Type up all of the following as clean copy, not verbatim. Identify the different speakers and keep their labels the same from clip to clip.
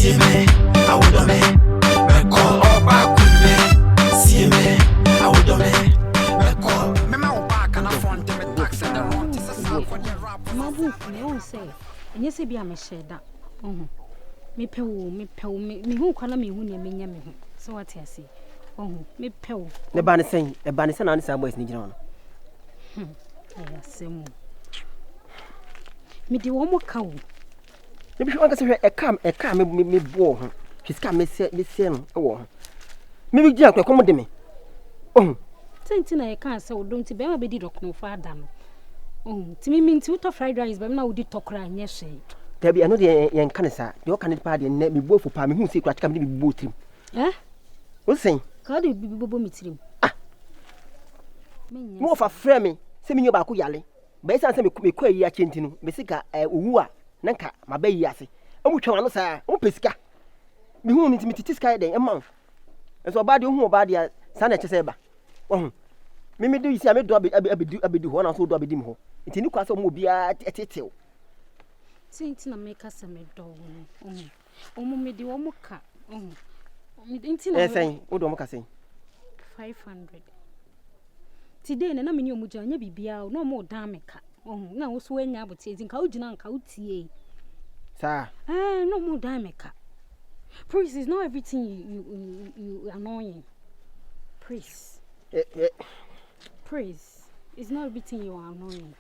Speaker 1: See me, I would do me. Me call up back with me. See me, I would do me. Me call. Me my back and I front me tax and the run. This is how for the rap.
Speaker 2: Mabu, me won't say. And you say be a me share that. Me who call me who near me. So what I say? Me pew.
Speaker 3: The banner saying, the banner saying, and some boys need on.
Speaker 2: Yes, me do one more cow.
Speaker 3: Maybe you want to say a cam, me bore. She's come, Miss Sam. Oh, maybe Jack will come with me. Oh,
Speaker 2: Tintin, I can't say, don't you bear be did no father. To me, mean two fried rice, but now did talk crying, yes, she.
Speaker 3: There be another young cancer, your candid party, and let me both for Palmy who say, what can be both him. Eh? What's saying? How do you be bobo meet him? Ah, more for frame, send me your baku yali. Best answer me could be quay ya chintino, Messica, Uwa, Nanka, my bay yassi. And which one, sir, oh, Pesca. Me who needs me to sky day a month. And so bad you who about your son at Seba. Oh, Mimi do you see I made do one or so do I be dim ho. It's a new castle will be at a tail.
Speaker 2: Tintin make us a meadow. Me do one more cat.
Speaker 3: Saying, what do I say?
Speaker 2: 500. Today, and I mean, you mujan, be no more damn cat. Now, so when I would say, in Kaujin and Kauti. Sir, no more damn cat. Priest is not everything you annoying. Priest. Priest is not everything you are annoying.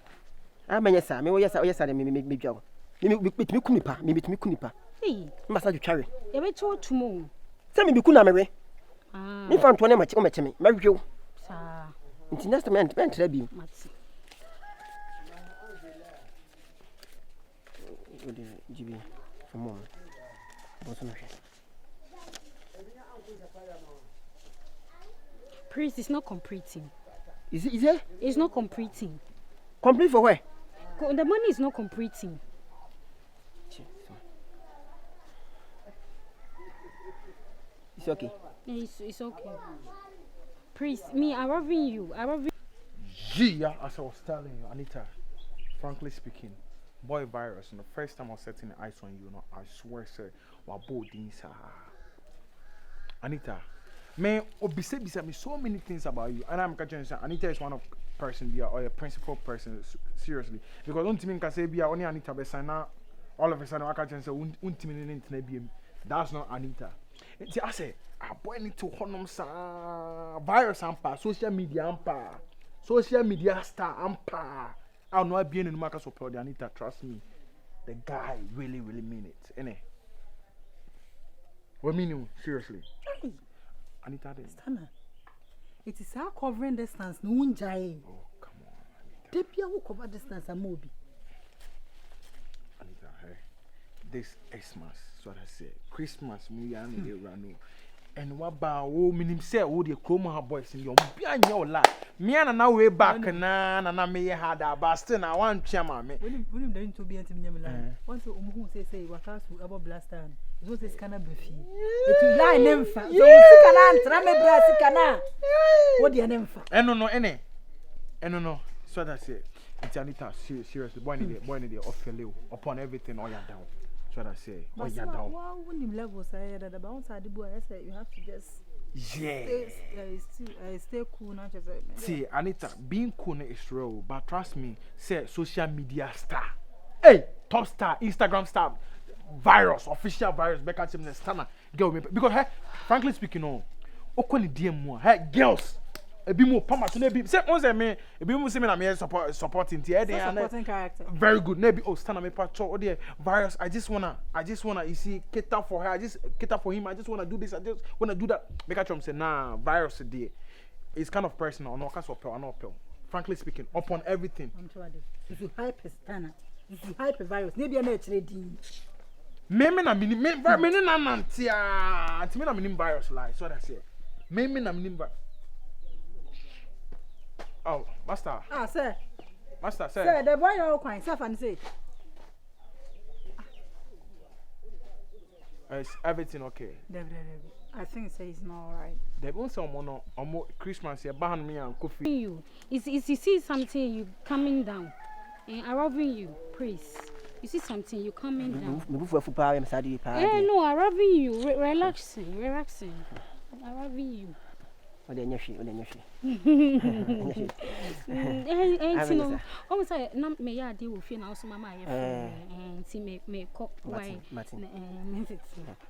Speaker 3: I mean, yes, sir. Yes, I make me go. Me kunipa.
Speaker 2: Hey,
Speaker 3: massage you carry.
Speaker 2: You may talk tomorrow.
Speaker 3: Send me kuna mary. Me found 20 much on me. Marry you.
Speaker 2: Sir.
Speaker 3: It's next man to be. GB for mom.
Speaker 2: Priest is not completing.
Speaker 3: Is it?
Speaker 2: It's not completing.
Speaker 3: Complete for where?
Speaker 2: The money is not completing.
Speaker 3: It's okay.
Speaker 2: It's okay. Priest, me, I love you.
Speaker 4: Yeah, as I was telling you, Anita, frankly speaking, boy virus, and the first time I was setting eyes on you, I swear, sir, what both things are. Anita, man, obviously, me so many things about you, and I'm catching you. Anita is one of person, or a principal person, seriously, because don't mean can say be only Anita, but now all of a sudden I catch you and say, that's not Anita. See, I say, I boy need to honor some virus ampa, social media ampa, social media star ampa. I'll not be in the market support Anita, trust me. The guy really mean it, innit? What mean you? Seriously?
Speaker 5: Hey.
Speaker 4: Anita,
Speaker 5: Stana. It is our covering distance, no one jay.
Speaker 4: Oh, come on,
Speaker 5: Anita. Depia will cover distance a movie.
Speaker 4: Anita, hey. This Xmas, so I say Christmas, we are in the run. And what about minim say, oh, the Chroma boys in your behind your lap. Me and now way back, and I may had a bastard. I want chairman.
Speaker 5: William going to be at Milan. Once who say, what else will about blast down? It was this kind of buffy. It will lie nymph. So, Rame Brassicana. What the nymph?
Speaker 4: And no, any. And no, so that's it. It's Anita, seriously, boy, need off your live upon everything, all you're down. What I say, oh yeah, down.
Speaker 5: Wow, when you levels I had about the boy, I said you have to just stay cool, not just
Speaker 4: see, Anita, being cool is real, but trust me, say social media star, hey, top star, Instagram star, virus, official virus, Becca Chimney Stunner, girl, because hey, frankly speaking, no, Okoni DM more, hey, girls. A bit more pama to be say once I mean a bit more similar me supporting
Speaker 5: character.
Speaker 4: Very good. Maybe stand on me part or the virus. I just wanna you see cater for her. I just cater for him. I just wanna do this. I just wanna do that. Make a say nah virus today. It's kind of personal. No case of or not pill. Frankly speaking, upon everything.
Speaker 5: I'm sure if you hype Stana, if you hype virus, maybe I'm actually doing.
Speaker 4: Me na nantia. It's me na minim virus lie. So that's it. Me na minim virus. Oh, master.
Speaker 5: Ah, sir.
Speaker 4: Master, sir.
Speaker 5: Sir, the boy all quite self and say.
Speaker 4: Is everything okay?
Speaker 5: I think say it's not alright.
Speaker 4: They won't say on Christmas here, behind me and coffee.
Speaker 2: You, is you see something you coming down and arriving you, please. You see something, you coming down.
Speaker 3: Me bufu afu pa, me sadi pa.
Speaker 2: No, I'm rubbing you, relaxing. I'm rubbing you.
Speaker 3: Ode nyehwe.
Speaker 2: No. Almost I me ya dey wo fie na so mama aye fi me ko why.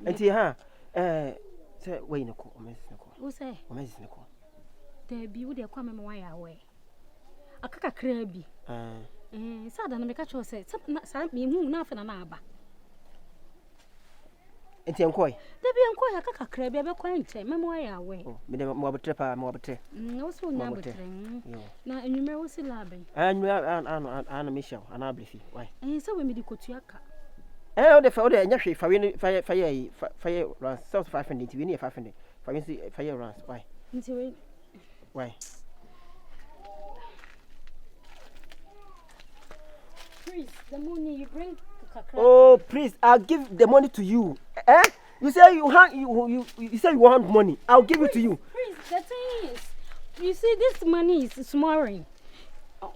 Speaker 3: Enti ha say we ne ko, o mesi ne ko.
Speaker 2: Wo say?
Speaker 3: O mesi ne ko.
Speaker 2: There be wo dey kwa me why awe. Akaka kra bi. Sada na me ka cho say sa me hu na afa na aba.
Speaker 3: Enti enkoi.
Speaker 2: There be enkoi akaka kra bi abekwa nche me why awe.
Speaker 3: Me dem mo abetre pa, mo abetre.
Speaker 2: No so nya abetre. Na enwume wo si laben.
Speaker 3: Ana me shaw, ana ablefi. Why?
Speaker 2: So we me di kotua ka.
Speaker 3: O de nyehwe fa ye run south 500 we near 500. Fa ye runs. Why?
Speaker 2: Nti we.
Speaker 3: Why?
Speaker 2: Please, the money you bring to Kakra.
Speaker 3: Oh, please, I'll give the money to you. You say you say you want money. I'll give it to you.
Speaker 2: Please, the thing is, you see, this money is smothering.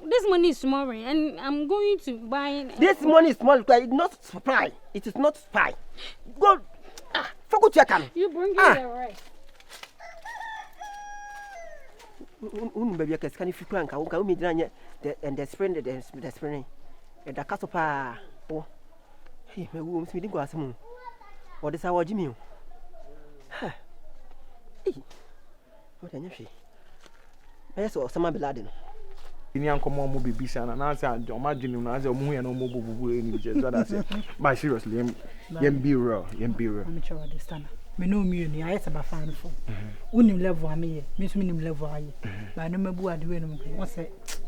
Speaker 2: This money is smothering, and I'm going to buy.
Speaker 3: This money is small. It's not spy. It is not spy. Go. Forget your can.
Speaker 2: You bring it the right.
Speaker 3: Baby, I can if you can. Can we meet the spring. The castle pa. Oh, hey, my woman's meeting was moon. What is our Jimmy? Hey, what an issue. I saw some Laden.
Speaker 4: In young come on, be busy and answer. Imagine you as a moon and no mobile in the say. But seriously, be real. I'm
Speaker 5: sure understand. Me know me, I about fine for. Unim level I me, miss minim level I. But no me bua do no. What's it?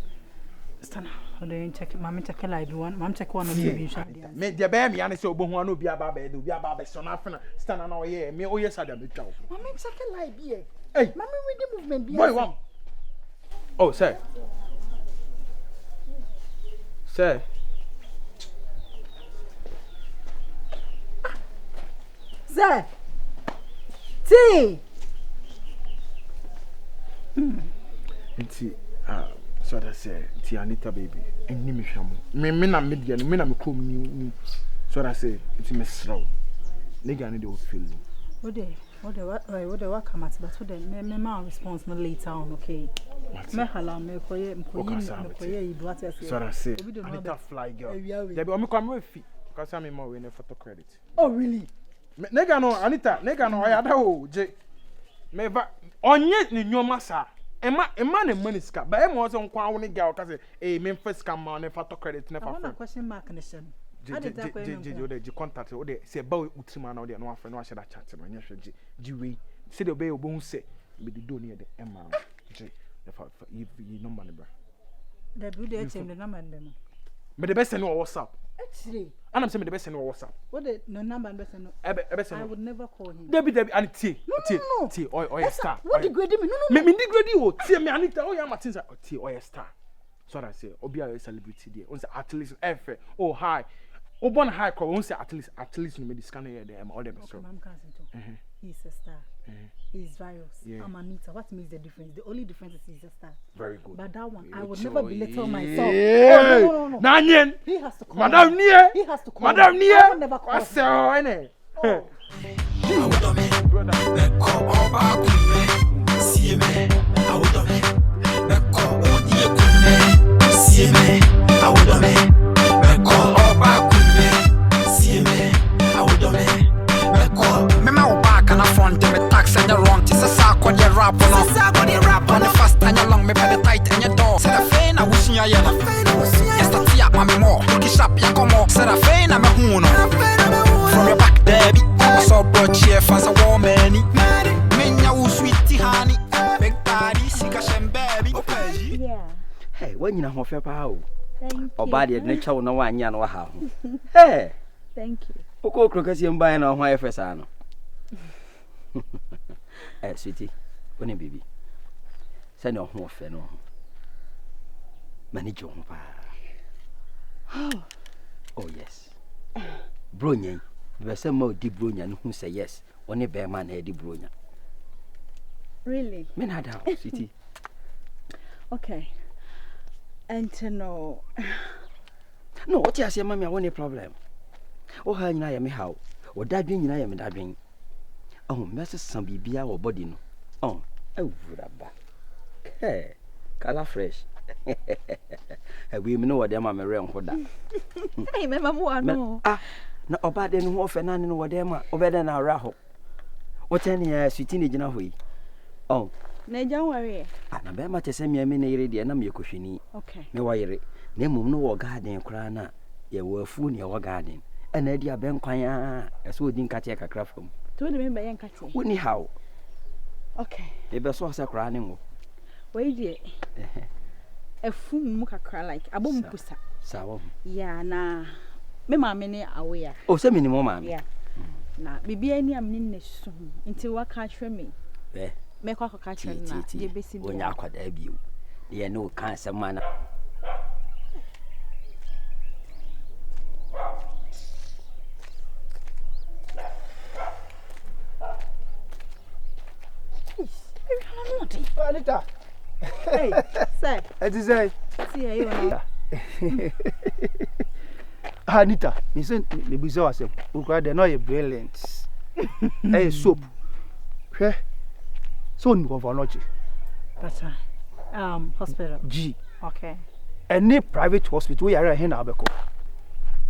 Speaker 5: Stand. They check mammy check like one. Mam check one of you.
Speaker 4: Me the baby and so bo no be aba be do be aba so na afna stand na o ye me o yes ada be twa.
Speaker 5: Mammy check like be.
Speaker 4: Hey,
Speaker 5: mammy with the movement be.
Speaker 4: Boy one. Oh, sir. Sir.
Speaker 5: Sir. Tea.
Speaker 4: So that say ti Anita baby enni me hwamo me na media me na me kom ni so that say it me slow nigga ni dey feel
Speaker 5: what what come at but me ma response no later on okay me hala me koye you what say
Speaker 4: so that say Anita fly girl there be o me come we fi because am me we na photo credit.
Speaker 5: Oh really?
Speaker 4: Nigga no Anita nigga no ya da o je me va onye ni nyoma sa Emma ne money ska but em was on kwa woni girl ka say eh me first come on photo credit na fa
Speaker 5: friend question mark na shem
Speaker 4: je contact o de say ba utima na o de no afre no a share chat no nya hwe ji we say de be obo hu say me de do ne de emma je the fa you number ne bra
Speaker 5: the do de chem the number ne
Speaker 4: me the best no WhatsApp
Speaker 5: actually
Speaker 4: and I'm saying me the best no WhatsApp
Speaker 5: what the no number best no I would never call him
Speaker 4: Debbie and T oy star
Speaker 5: what degrade me no
Speaker 4: me degrade you T me Anita oh ya Martin T oy star so that say obi a celebrity there on say at least efe oh hi oh born high call on say at least no me this scan here them all them so
Speaker 5: he's a star he's virus I'm Anita what makes the difference the only difference is he's a star
Speaker 4: very good
Speaker 5: but that one I would never belittle myself no
Speaker 4: Nanyen
Speaker 5: he has to call
Speaker 4: Madam Nia
Speaker 5: he has to call
Speaker 4: Madam Nia
Speaker 5: I would never call
Speaker 4: him ene
Speaker 1: rap on the fast and you long me by the tight and your door. Said a fain, I wish you a yellow. Yes, that's ya, mammy more. Look it up, ya come on. Said a fain, I'm a hoono. From your back, Debbie. I saw broad chef as a woman. Menya who sweetie honey. Big daddy, sick as baby.
Speaker 2: Yeah.
Speaker 3: Hey, when you know how fair power.
Speaker 2: Thank you.
Speaker 3: Or body at nature no one yan or how. Hey.
Speaker 2: Thank you.
Speaker 3: Oko crocasium buying on why first ano. Eh, sweetie. When baby. Send your home for no. Manage your home. Oh, yes. Bronya. There's some more deep bronya who say yes. Only bear man had deep bronya.
Speaker 2: Really?
Speaker 3: Men had down, city.
Speaker 2: Okay. And to know.
Speaker 3: No, what you say, mammy, I want a problem. Oh, how you me how? Or that being I am in that being. Oh, Mrs. Some be our body. No. Oh, hey, color fresh. We know what them are around for that.
Speaker 2: Hey, Mamma, no.
Speaker 3: Ah, no, about then who often I know what them are over than our raho. What any sweetie in a way? Oh,
Speaker 2: No, don't worry.
Speaker 3: and a bema to send me a minute and I'm your cushiony.
Speaker 2: Okay.
Speaker 3: No, I name no garden crana. You were fool in your garden. And Eddie Ben Quaya, as we didn't catch a craft from.
Speaker 2: To remember young catty.
Speaker 3: Wouldn't how?
Speaker 2: Okay.
Speaker 3: A best was a crying.
Speaker 2: Wait, dear. A fool muka cry like a boom pussa.
Speaker 3: So,
Speaker 2: Yeah, nah. Me mammy aware.
Speaker 3: oh, send me more, ma'am.
Speaker 2: Yeah. Nah, be any am soon until what catch for me.
Speaker 3: There,
Speaker 2: Make a catch
Speaker 3: when you could have you. There no cancer man.
Speaker 6: Anita.
Speaker 2: Hey, sir.
Speaker 6: It is a.
Speaker 2: See you.
Speaker 6: Anita, listen, the bizarre self. Who cried the noise brilliant. Hey, soap. Soon of our noche.
Speaker 5: That's right. Hospital.
Speaker 6: G.
Speaker 5: Okay.
Speaker 6: Any private hospital, we are here now.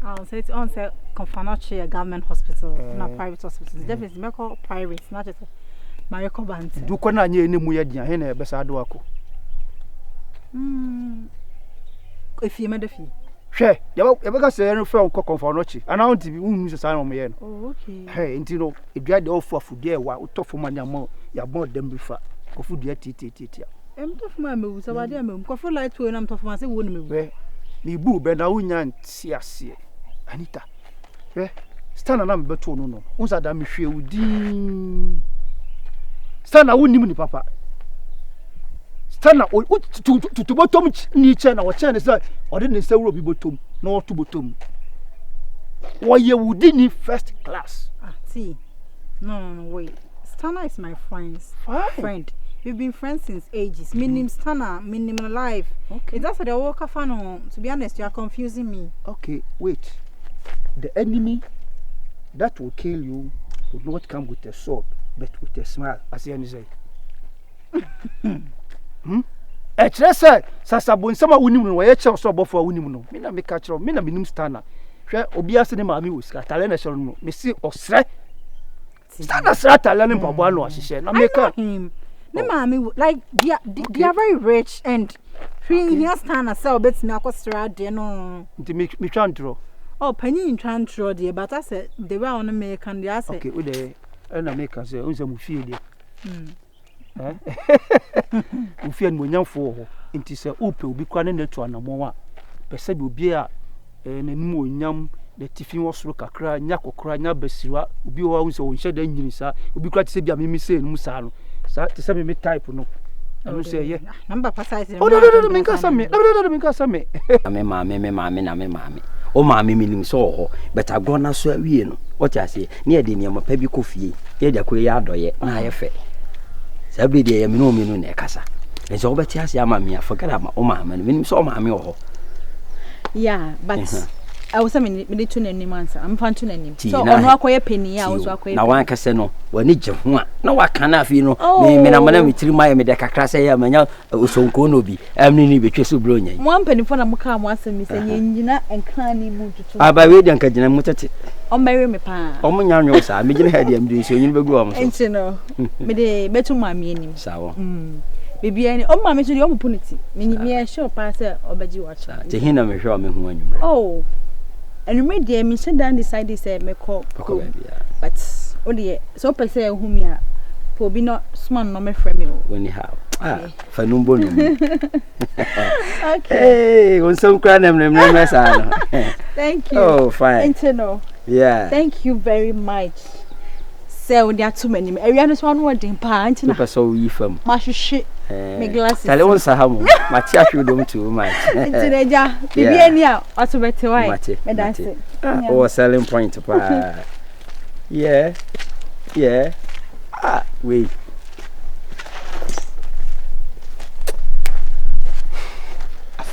Speaker 5: I'll say it's on say Confanoche, a government hospital, not private hospital. It's definitely medical private, not just Marico Bant.
Speaker 6: Do Kona any Muyadia, Hene, Besaduaco.
Speaker 5: If you made a fee.
Speaker 6: Share, you ever say any film cock for noche, and I want to be who's a sign on me.
Speaker 5: Oh, okay.
Speaker 6: Hey, and you know, it dried off for food there, while tough for money more, you bought them before. Go food yet,
Speaker 5: I'm tough my moves about them. Go for light to and I'm tough myself, wouldn't move.
Speaker 6: Where me boo, Benaunia, see. Anita, stand a number two, no. Once I done me share with stand I wouldn't even papa. Stand up to bottom niche and our channel is that, or didn't say will be bottom, nor to bottom. Why you wouldn't first class?
Speaker 5: Ah, see. No, wait. Stana is my friend. We've been friends since ages. Meaning Stana, meaning life.
Speaker 6: Okay.
Speaker 5: It's after the walk of fun. To be honest, you are confusing me.
Speaker 6: Okay, wait. The enemy that will kill you will not come with a sword, but with a smile, as you say. A treasure, Sasabon, some women were a child so for women. Mina make catch of Mina Minim Stana. Obia cinema was Catalana shall know. Missy or Sre Stana Sratalana Babano, she said. I make
Speaker 5: him. No, mammy, like they are very rich and here Stana sell bits now costrad, you know.
Speaker 6: To make me try and draw.
Speaker 5: Oh, Penny in Trantro, dear, but I said they were on American, the asset.
Speaker 6: Okay, with the and I make us say, who's a mufia? Mufia when young for it is a ope will be crying to an amoa. Percent will be a more yam, the tiffin was look a cry, Yako cry, Nabesira, will be always on shed engines, will be glad to say, Mimi say, Musano. So to send me type, no. I will say, yeah.
Speaker 5: Number precise.
Speaker 6: Oh, no, make us some me. No, make us some me.
Speaker 3: Mammy. Oh, mammy, meaning so, but I gonna swear we know what I say near the near my baby coffee. Here the quayado yet, my affair. Every day, I'm no mean in casa. And so, but yes, ya mammy, I forgot about my mamma and when saw mammy or.
Speaker 2: Yeah, but I was a minute to name answer. I'm fun to name. So, I'm not quite a penny. I was quite
Speaker 3: now one casino. When it's one. No, I can't feel no. Me, I'm going to tell my medical class. I am now so conobi. I'm nearly between so brilliant.
Speaker 2: One penny for a mucam was a miss and canny mood to.
Speaker 3: I buy radio and Kajana Mutati.
Speaker 2: Oh, marry me, pa.
Speaker 3: Oh, my young yours, I'm making head and doing so you will go on.
Speaker 2: And you know, me better my meaning.
Speaker 3: Sour.
Speaker 2: Baby, any oh, mammy to the opportunity. Me a sure passer or bed you watch.
Speaker 3: To him, I'm sure I'm when you break.
Speaker 2: Oh. And you made them sit down decided say me call but only so per se whom ya for be not small no me frame you
Speaker 3: when you have for no bone.
Speaker 2: Okay.
Speaker 3: Hey, when some cry them
Speaker 2: thank you.
Speaker 3: Oh, fine.
Speaker 2: Yeah. Thank you very much. So there are too many. Everyone one word pa antina.
Speaker 3: So we from
Speaker 2: Mashushi. Me glasses.
Speaker 3: Tell us how much you do too much.
Speaker 2: Intineja. Bibi enia also better why. Me dance.
Speaker 3: Oh, selling point pa. Yeah. Wait.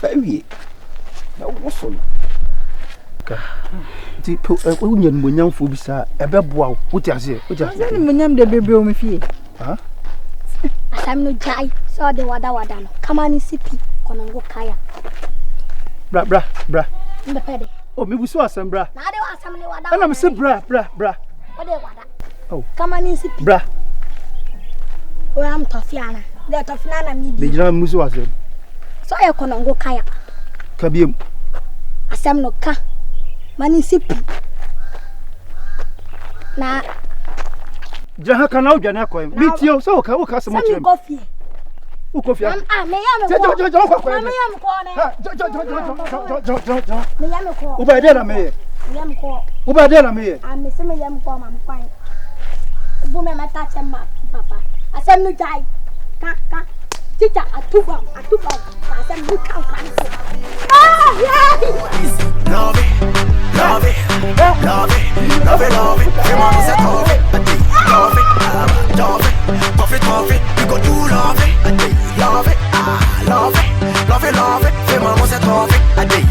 Speaker 3: Very. No, what's on?
Speaker 6: nti wonya numunyamfo bi saa ɛbɛboa wo wote ase wote ase
Speaker 5: numunyam de bebe o me fie
Speaker 6: ha
Speaker 7: asam no jai so de wada no kama ni sipi konongo kaya
Speaker 6: bra
Speaker 7: nda pede
Speaker 6: oh me buso asam bra
Speaker 7: na de asam ni wada
Speaker 6: ana me se bra
Speaker 7: o de wada
Speaker 6: oh
Speaker 7: kama ni sipi
Speaker 6: bra
Speaker 7: o am tofiana de tofiana mi
Speaker 6: de
Speaker 7: bi
Speaker 6: jina muso asam
Speaker 7: so e konongo kaya
Speaker 6: kabiem
Speaker 7: asam no ka mani sipi na
Speaker 6: jaha kana udwane akoy mi tio so ka asam mo kire u kofi
Speaker 7: me ya me
Speaker 6: ko
Speaker 7: me ya me ko ne
Speaker 6: ha
Speaker 7: me ya me ko
Speaker 6: u ba de na me
Speaker 7: ya me ko
Speaker 6: u ba de na me
Speaker 7: me se me ya me ko ma me kwan bu me mata chema papa asam no jai ka teacher atuba asam no kan
Speaker 1: Love it. Everyone say love it. Love it. We go do love it. Love it. Everyone say love it.